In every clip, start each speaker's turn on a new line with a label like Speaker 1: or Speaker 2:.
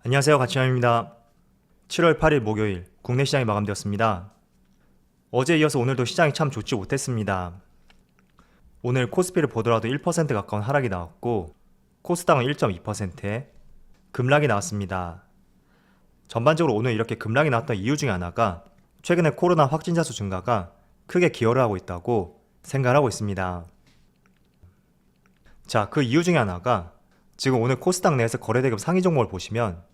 Speaker 1: 안녕하세요, 가치남입니다. 7월 8일 목요일 국내 시장이 마감되었습니다. 어제에 이어서 오늘도 시장이 참 좋지 못했습니다. 오늘 코스피를 보더라도 1% 가까운 하락이 나왔고 코스닥은 1.2%의 급락이 나왔습니다. 전반적으로 오늘 이렇게 급락이 나왔던 이유 중에 하나가 최근에 코로나 확진자 수 증가가 크게 기여를 하고 있다고 생각을 하고 있습니다. 자, 그 이유 중에 하나가 지금 오늘 코스닥 내에서 거래대금 상위 종목을 보시면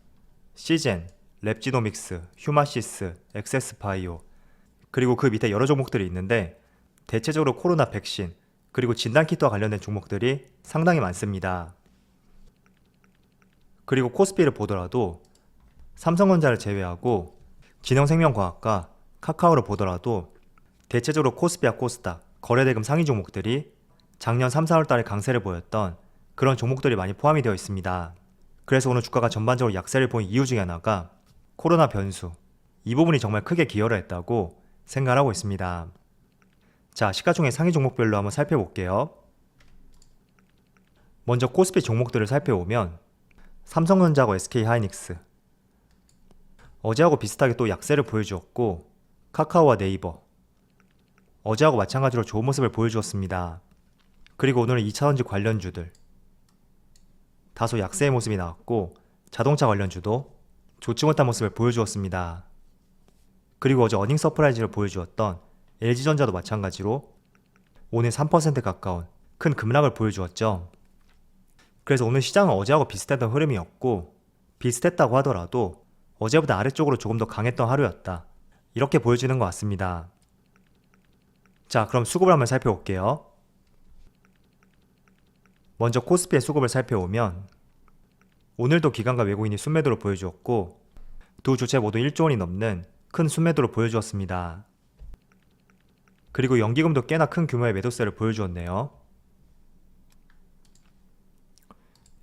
Speaker 1: 시젠, 랩지노믹스, 휴마시스, 엑세스바이오 그리고 그 밑에 여러 종목들이 있는데 대체적으로 코로나 백신 그리고 진단키트와 관련된 종목들이 상당히 많습니다. 그리고 코스피를 보더라도 삼성전자를 제외하고 진영생명과학과 카카오를 보더라도 대체적으로 코스피와 코스닥, 거래대금 상위 종목들이 작년 3, 4월 달에 강세를 보였던 그런 종목들이 많이 포함이 되어 있습니다. 그래서 오늘 주가가 전반적으로 약세를 보인 이유 중에 하나가 코로나 변수, 이 부분이 정말 크게 기여를 했다고 생각을 하고 있습니다. 자, 시가총액 상위 종목별로 한번 살펴볼게요. 먼저 코스피 종목들을 살펴보면 삼성전자하고 SK하이닉스 어제하고 비슷하게 또 약세를 보여주었고 카카오와 네이버 어제하고 마찬가지로 좋은 모습을 보여주었습니다. 그리고 오늘은 2차전지 관련주들 다소 약세의 모습이 나왔고 자동차 관련주도 좋지 못한 모습을 보여주었습니다. 그리고 어제 어닝 서프라이즈를 보여주었던 LG전자도 마찬가지로 오늘 3% 가까운 큰 급락을 보여주었죠. 그래서 오늘 시장은 어제하고 비슷했던 흐름이었고 비슷했다고 하더라도 어제보다 아래쪽으로 조금 더 강했던 하루였다. 이렇게 보여지는 것 같습니다. 자, 그럼 수급을 한번 살펴볼게요. 먼저 코스피의 수급을 살펴보면 오늘도 기관과 외국인이 순매도를 보여주었고 두 주체 모두 1조 원이 넘는 큰 순매도를 보여주었습니다. 그리고 연기금도 꽤나 큰 규모의 매도세를 보여주었네요.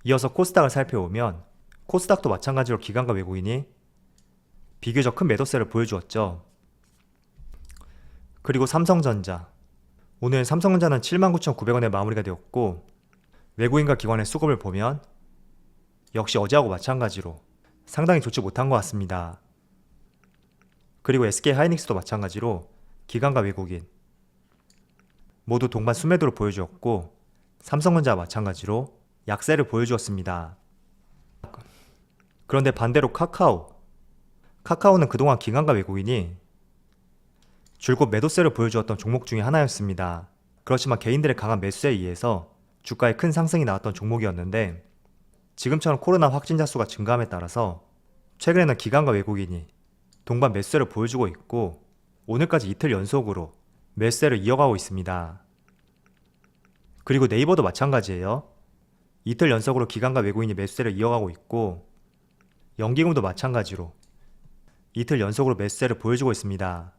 Speaker 1: 이어서 코스닥을 살펴보면 코스닥도 마찬가지로 기관과 외국인이 비교적 큰 매도세를 보여주었죠. 그리고 삼성전자 오늘 삼성전자는 79,900원에 마무리가 되었고 외국인과 기관의 수급을 보면 역시 어제하고 마찬가지로 상당히 좋지 못한 것 같습니다. 그리고 SK하이닉스도 마찬가지로 기관과 외국인 모두 동반 순매도를 보여주었고 삼성전자와 마찬가지로 약세를 보여주었습니다. 그런데 반대로 카카오는 그동안 기관과 외국인이 줄곧 매도세를 보여주었던 종목 중에 하나였습니다. 그렇지만 개인들의 강한 매수에 의해서 주가에 큰 상승이 나왔던 종목이었는데 지금처럼 코로나 확진자 수가 증가함에 따라서 최근에는 기관과 외국인이 동반 매수세를 보여주고 있고 오늘까지 이틀 연속으로 매수세를 이어가고 있습니다. 그리고 네이버도 마찬가지예요. 이틀 연속으로 기관과 외국인이 매수세를 이어가고 있고 연기금도 마찬가지로 이틀 연속으로 매수세를 보여주고 있습니다.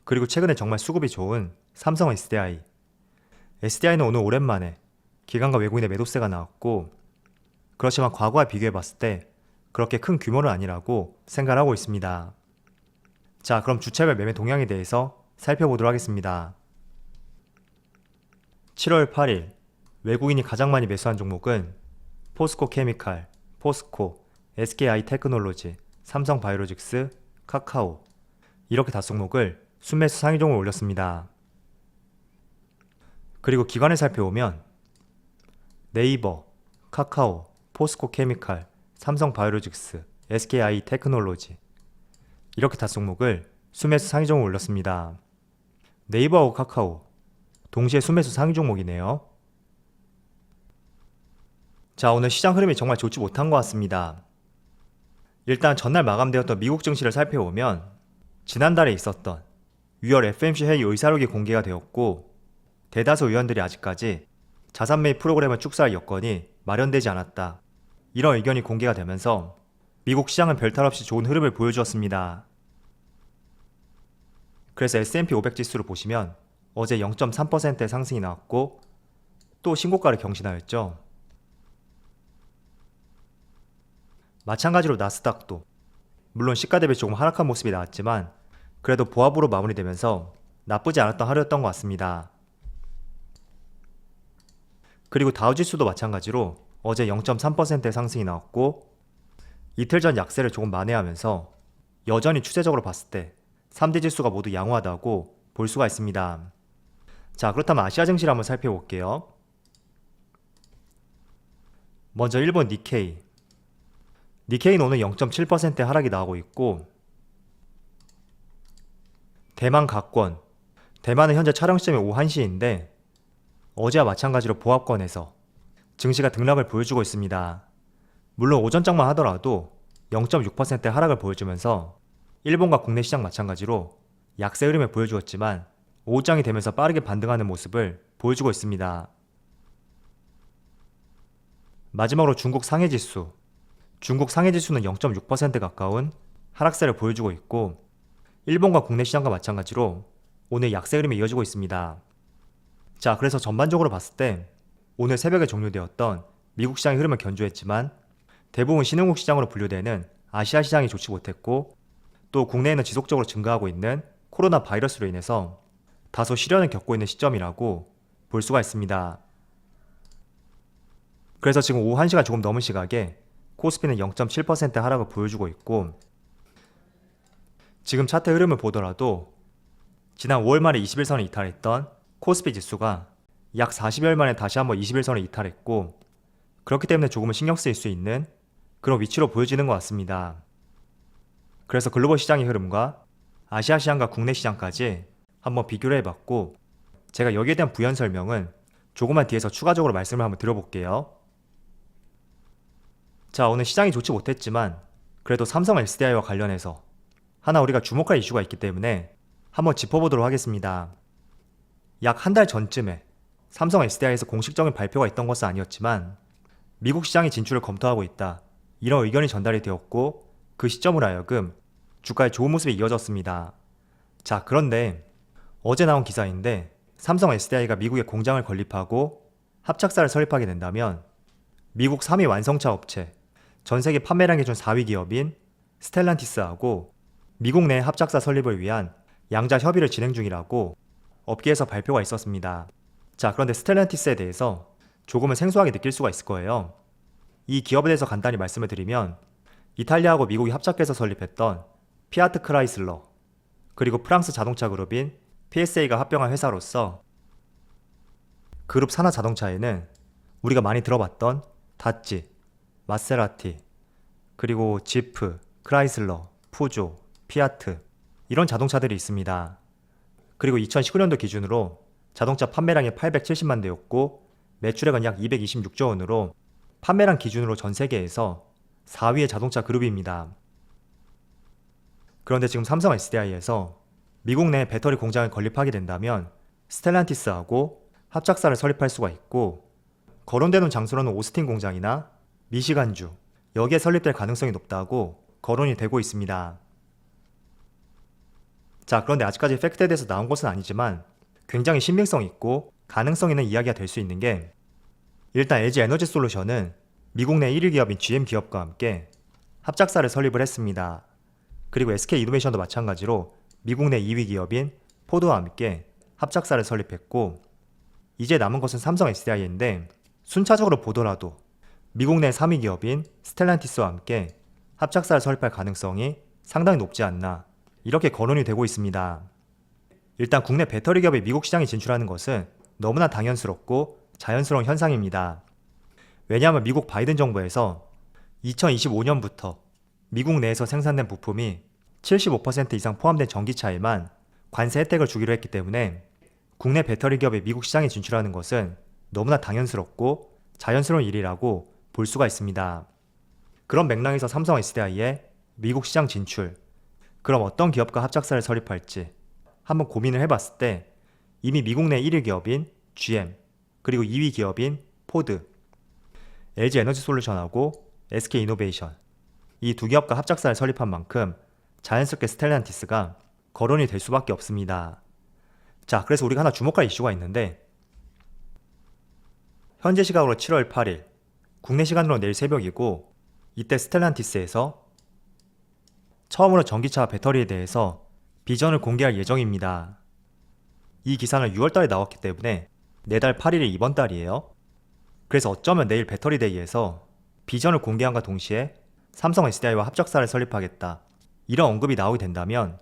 Speaker 1: 그리고 최근에 정말 수급이 좋은 삼성 SDI는 오늘 오랜만에 기관과 외국인의 매도세가 나왔고 그렇지만 과거와 비교해봤을 때 그렇게 큰 규모는 아니라고 생각을 하고 있습니다. 자, 그럼 주체별 매매 동향에 대해서 살펴보도록 하겠습니다. 7월 8일 외국인이 가장 많이 매수한 종목은 포스코 케미칼, 포스코, SKI 테크놀로지, 삼성 바이오로직스, 카카오 이렇게 5종목을 순매수 상위 종목을 올렸습니다. 그리고 기관을 살펴보면 네이버, 카카오, 포스코 케미칼, 삼성 바이오로직스, SKI 테크놀로지 이렇게 5종목을 순매수 상위 종목을 올렸습니다. 네이버하고 카카오 동시에 순매수 상위 종목이네요. 자, 오늘 시장 흐름이 정말 좋지 못한 것 같습니다. 일단 전날 마감되었던 미국 증시를 살펴보면 지난달에 있었던 6월 FOMC 회의 의사록이 공개가 되었고 대다수 의원들이 아직까지 자산 매입 프로그램을 축소할 여건이 마련되지 않았다. 이런 의견이 공개가 되면서 미국 시장은 별탈 없이 좋은 흐름을 보여주었습니다. 그래서 S&P 500 지수를 보시면 어제 0.3%의 상승이 나왔고 또 신고가를 경신하였죠. 마찬가지로 나스닥도 물론 시가 대비 조금 하락한 모습이 나왔지만 그래도 보합으로 마무리되면서 나쁘지 않았던 하루였던 것 같습니다. 그리고 다우지수도 마찬가지로 어제 0.3%의 상승이 나왔고 이틀 전 약세를 조금 만회하면서 여전히 추세적으로 봤을 때 3대 지수가 모두 양호하다고 볼 수가 있습니다. 자, 그렇다면 아시아 증시를 한번 살펴볼게요. 먼저 일본 니케이. 니케이는 오늘 0.7% 하락이 나오고 있고, 대만 각권. 대만은 현재 촬영 시점이 오후 1시인데 어제와 마찬가지로 보합권에서 증시가 등락을 보여주고 있습니다. 물론 오전장만 하더라도 0.6% 하락을 보여주면서 일본과 국내 시장 마찬가지로 약세 흐름을 보여주었지만 오후장이 되면서 빠르게 반등하는 모습을 보여주고 있습니다. 마지막으로 중국 상해지수. 중국 상해지수는 0.6% 가까운 하락세를 보여주고 있고, 일본과 국내 시장과 마찬가지로 오늘 약세 흐름이 이어지고 있습니다. 자, 그래서 전반적으로 봤을 때 오늘 새벽에 종료되었던 미국 시장의 흐름을 견조했지만 대부분 신흥국 시장으로 분류되는 아시아 시장이 좋지 못했고, 또 국내에는 지속적으로 증가하고 있는 코로나 바이러스로 인해서 다소 시련을 겪고 있는 시점이라고 볼 수가 있습니다. 그래서 지금 오후 1시가 조금 넘은 시각에 코스피는 0.7% 하락을 보여주고 있고, 지금 차트 흐름을 보더라도 지난 5월 말에 21선을 이탈했던 코스피 지수가 약 40여일 만에 다시 한번 21선을 이탈했고, 그렇기 때문에 조금은 신경 쓰일 수 있는 그런 위치로 보여지는 것 같습니다. 그래서 글로벌 시장의 흐름과 아시아 시장과 국내 시장까지 한번 비교를 해봤고, 제가 여기에 대한 부연 설명은 조금만 뒤에서 추가적으로 말씀을 한번 드려볼게요. 자, 오늘 시장이 좋지 못했지만 그래도 삼성 SDI와 관련해서 하나 우리가 주목할 이슈가 있기 때문에 한번 짚어보도록 하겠습니다. 약 한 달 전쯤에 삼성 SDI에서 공식적인 발표가 있던 것은 아니었지만 미국 시장에 진출을 검토하고 있다, 이런 의견이 전달이 되었고, 그 시점으로 하여금 주가의 좋은 모습이 이어졌습니다. 자, 그런데 어제 나온 기사인데 삼성 SDI가 미국에 공장을 건립하고 합작사를 설립하게 된다면 미국 3위 완성차 업체, 전 세계 판매량 기준 4위 기업인 스텔란티스하고 미국 내 합작사 설립을 위한 양자 협의를 진행 중이라고 업계에서 발표가 있었습니다. 자, 그런데 스텔란티스에 대해서 조금은 생소하게 느낄 수가 있을 거예요. 이 기업에 대해서 간단히 말씀을 드리면 이탈리아하고 미국이 합작해서 설립했던 피아트 크라이슬러, 그리고 프랑스 자동차 그룹인 PSA가 합병한 회사로서 그룹 산하 자동차에는 우리가 많이 들어봤던 다찌, 마세라티, 그리고 지프, 크라이슬러, 푸조, 피아트, 이런 자동차들이 있습니다. 그리고 2019년도 기준으로 자동차 판매량이 870만 대였고 매출액은 약 226조 원으로 판매량 기준으로 전 세계에서 4위의 자동차 그룹입니다. 그런데 지금 삼성 SDI에서 미국 내 배터리 공장을 건립하게 된다면 스텔란티스하고 합작사를 설립할 수가 있고, 거론되는 장소로는 오스틴 공장이나 미시간주, 여기에 설립될 가능성이 높다고 거론이 되고 있습니다. 자, 그런데 아직까지 팩트에 대해서 나온 것은 아니지만 굉장히 신빙성 있고 가능성 있는 이야기가 될 수 있는 게, 일단 LG 에너지 솔루션은 미국 내 1위 기업인 GM 기업과 함께 합작사를 설립을 했습니다. 그리고 SK 이노베이션도 마찬가지로 미국 내 2위 기업인 포드와 함께 합작사를 설립했고, 이제 남은 것은 삼성 SDI인데 순차적으로 보더라도 미국 내 3위 기업인 스텔란티스와 함께 합작사를 설립할 가능성이 상당히 높지 않나, 이렇게 거론이 되고 있습니다. 일단 국내 배터리 기업이 미국 시장에 진출하는 것은 너무나 당연스럽고 자연스러운 현상입니다. 왜냐하면 미국 바이든 정부에서 2025년부터 미국 내에서 생산된 부품이 75% 이상 포함된 전기차에만 관세 혜택을 주기로 했기 때문에 국내 배터리 기업이 미국 시장에 진출하는 것은 너무나 당연스럽고 자연스러운 일이라고 볼 수가 있습니다. 그런 맥락에서 삼성 SDI의 미국 시장 진출, 그럼 어떤 기업과 합작사를 설립할지 한번 고민을 해봤을 때 이미 미국 내 1위 기업인 GM, 그리고 2위 기업인 포드, LG 에너지 솔루션하고 SK 이노베이션, 이 두 기업과 합작사를 설립한 만큼 자연스럽게 스텔란티스가 거론이 될 수밖에 없습니다. 자, 그래서 우리가 하나 주목할 이슈가 있는데, 현재 시각으로 7월 8일, 국내 시간으로 내일 새벽이고, 이때 스텔란티스에서 처음으로 전기차 배터리에 대해서 비전을 공개할 예정입니다. 이 기사는 6월달에 나왔기 때문에 내달 8일이 이번 달이에요. 그래서 어쩌면 내일 배터리 데이에서 비전을 공개함과 동시에 삼성 SDI와 합작사를 설립하겠다. 이런 언급이 나오게 된다면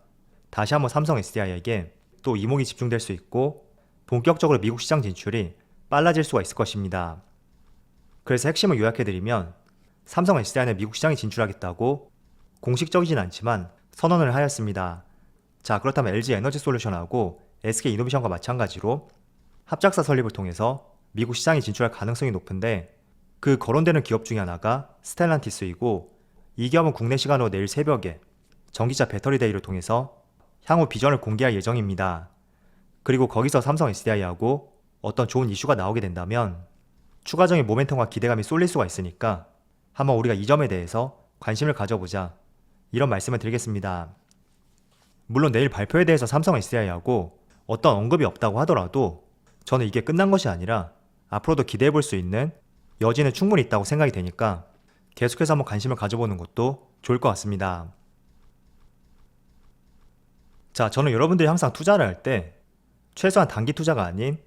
Speaker 1: 다시 한번 삼성 SDI에게 또 이목이 집중될 수 있고 본격적으로 미국 시장 진출이 빨라질 수가 있을 것입니다. 그래서 핵심을 요약해드리면 삼성 SDI는 미국 시장에 진출하겠다고 공식적이진 않지만 선언을 하였습니다. 자, 그렇다면 LG 에너지 솔루션하고 SK 이노베이션과 마찬가지로 합작사 설립을 통해서 미국 시장에 진출할 가능성이 높은데 그 거론되는 기업 중에 하나가 스텔란티스이고 이 기업은 국내 시간으로 내일 새벽에 전기차 배터리 데이를 통해서 향후 비전을 공개할 예정입니다. 그리고 거기서 삼성 SDI하고 어떤 좋은 이슈가 나오게 된다면 추가적인 모멘텀과 기대감이 쏠릴 수가 있으니까 한번 우리가 이 점에 대해서 관심을 가져보자, 이런 말씀을 드리겠습니다. 물론 내일 발표에 대해서 삼성 SDI하고 어떤 언급이 없다고 하더라도 저는 이게 끝난 것이 아니라 앞으로도 기대해 볼 수 있는 여지는 충분히 있다고 생각이 되니까 계속해서 한번 관심을 가져보는 것도 좋을 것 같습니다. 자, 저는 여러분들이 항상 투자를 할 때 최소한 단기 투자가 아닌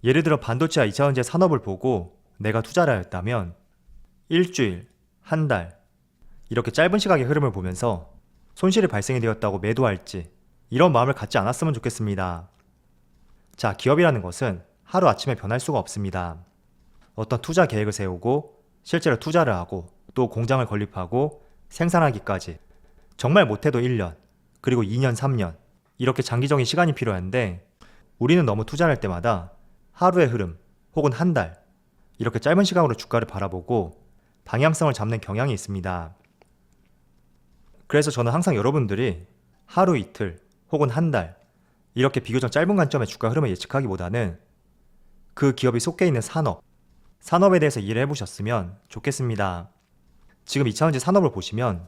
Speaker 1: 예를 들어 반도체와 2차전지 산업을 보고 내가 투자를 하였다면 일주일, 한 달 이렇게 짧은 시각의 흐름을 보면서 손실이 발생이 되었다고 매도할지 이런 마음을 갖지 않았으면 좋겠습니다. 자, 기업이라는 것은 하루아침에 변할 수가 없습니다. 어떤 투자 계획을 세우고 실제로 투자를 하고 또 공장을 건립하고 생산하기까지 정말 못해도 1년 그리고 2년, 3년 이렇게 장기적인 시간이 필요한데 우리는 너무 투자를 할 때마다 하루의 흐름 혹은 한 달 이렇게 짧은 시각으로 주가를 바라보고 방향성을 잡는 경향이 있습니다. 그래서 저는 항상 여러분들이 하루 이틀 혹은 한 달 이렇게 비교적 짧은 관점의 주가 흐름을 예측하기보다는 그 기업이 속해 있는 산업에 대해서 이해를 해보셨으면 좋겠습니다. 지금 2차전지 산업을 보시면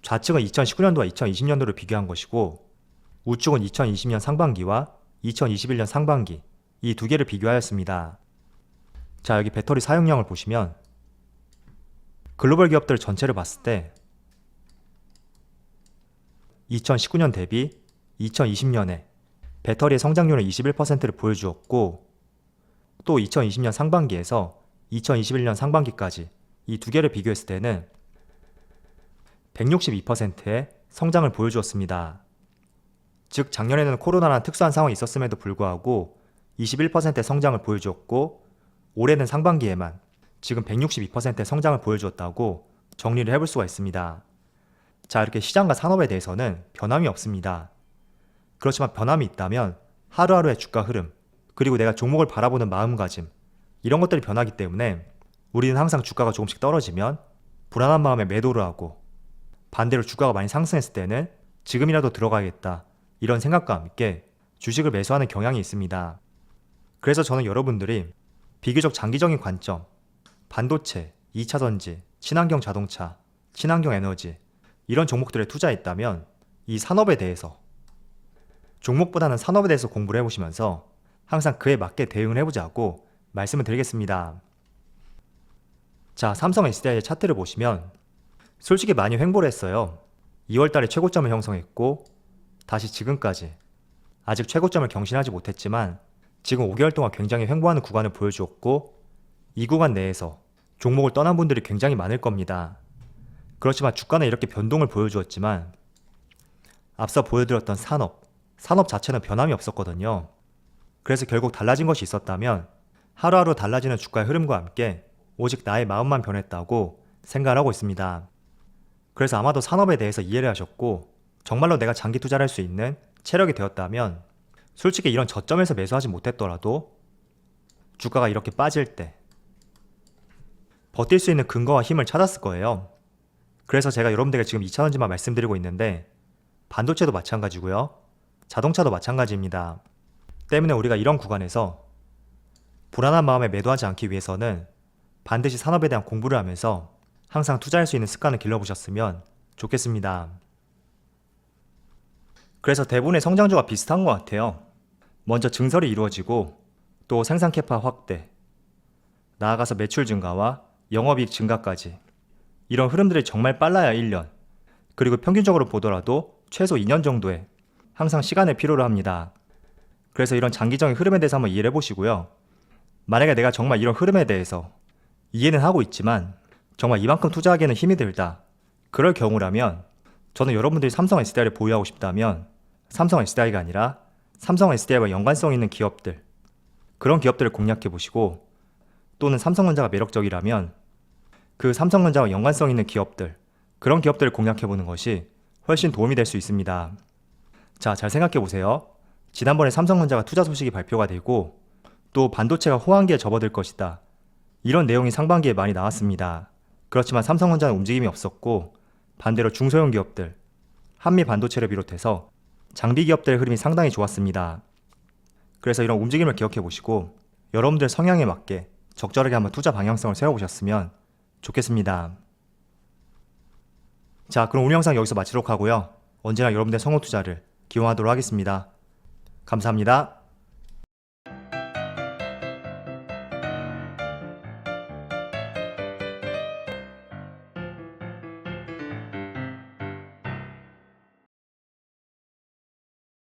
Speaker 1: 좌측은 2019년도와 2020년도를 비교한 것이고 우측은 2020년 상반기와 2021년 상반기 이 두 개를 비교하였습니다. 자, 여기 배터리 사용량을 보시면 글로벌 기업들 전체를 봤을 때 2019년 대비 2020년에 배터리의 성장률은 21%를 보여주었고 또 2020년 상반기에서 2021년 상반기까지 이 두 개를 비교했을 때는 162%의 성장을 보여주었습니다. 즉 작년에는 코로나라는 특수한 상황이 있었음에도 불구하고 21%의 성장을 보여주었고 올해는 상반기에만 지금 162%의 성장을 보여주었다고 정리를 해볼 수가 있습니다. 자, 이렇게 시장과 산업에 대해서는 변함이 없습니다. 그렇지만 변함이 있다면 하루하루의 주가 흐름 그리고 내가 종목을 바라보는 마음가짐 이런 것들이 변하기 때문에 우리는 항상 주가가 조금씩 떨어지면 불안한 마음에 매도를 하고 반대로 주가가 많이 상승했을 때는 지금이라도 들어가야겠다 이런 생각과 함께 주식을 매수하는 경향이 있습니다. 그래서 저는 여러분들이 비교적 장기적인 관점, 반도체, 2차전지, 친환경 자동차, 친환경 에너지 이런 종목들에 투자했다면 이 산업에 대해서 종목보다는 산업에 대해서 공부를 해보시면서 항상 그에 맞게 대응을 해보자고 말씀을 드리겠습니다. 자, 삼성 SDI의 차트를 보시면 솔직히 많이 횡보를 했어요. 2월달에 최고점을 형성했고 다시 지금까지 아직 최고점을 경신하지 못했지만 지금 5개월 동안 굉장히 횡보하는 구간을 보여주었고 이 구간 내에서 종목을 떠난 분들이 굉장히 많을 겁니다. 그렇지만 주가는 이렇게 변동을 보여주었지만 앞서 보여드렸던 산업 자체는 변함이 없었거든요. 그래서 결국 달라진 것이 있었다면 하루하루 달라지는 주가의 흐름과 함께 오직 나의 마음만 변했다고 생각을 하고 있습니다. 그래서 아마도 산업에 대해서 이해를 하셨고 정말로 내가 장기 투자를 할 수 있는 체력이 되었다면 솔직히 이런 저점에서 매수하지 못했더라도 주가가 이렇게 빠질 때 버틸 수 있는 근거와 힘을 찾았을 거예요. 그래서 제가 여러분들에게 지금 2차전지만 말씀드리고 있는데 반도체도 마찬가지고요. 자동차도 마찬가지입니다. 때문에 우리가 이런 구간에서 불안한 마음에 매도하지 않기 위해서는 반드시 산업에 대한 공부를 하면서 항상 투자할 수 있는 습관을 길러보셨으면 좋겠습니다. 그래서 대부분의 성장주가 비슷한 것 같아요. 먼저 증설이 이루어지고 또 생산 캐파 확대, 나아가서 매출 증가와 영업이익 증가까지 이런 흐름들이 정말 빨라야 1년, 그리고 평균적으로 보더라도 최소 2년 정도의 항상 시간을 필요로 합니다. 그래서 이런 장기적인 흐름에 대해서 한번 이해를 해보시고요. 만약에 내가 정말 이런 흐름에 대해서 이해는 하고 있지만 정말 이만큼 투자하기에는 힘이 들다, 그럴 경우라면 저는 여러분들이 삼성 SDI를 보유하고 싶다면 삼성 SDI가 아니라 삼성 SDI와 연관성 있는 기업들, 그런 기업들을 공략해 보시고, 또는 삼성전자가 매력적이라면 그 삼성전자와 연관성 있는 기업들, 그런 기업들을 공략해 보는 것이 훨씬 도움이 될 수 있습니다. 자, 잘 생각해 보세요. 지난번에 삼성전자가 투자 소식이 발표가 되고 또 반도체가 호황기에 접어들 것이다, 이런 내용이 상반기에 많이 나왔습니다. 그렇지만 삼성전자는 움직임이 없었고 반대로 중소형 기업들, 한미 반도체를 비롯해서 장비 기업들의 흐름이 상당히 좋았습니다. 그래서 이런 움직임을 기억해 보시고 여러분들 성향에 맞게 적절하게 한번 투자 방향성을 세워보셨으면 좋겠습니다. 자, 그럼 오늘 영상 여기서 마치도록 하고요. 언제나 여러분들의 성공 투자를 기원하도록 하겠습니다. 감사합니다.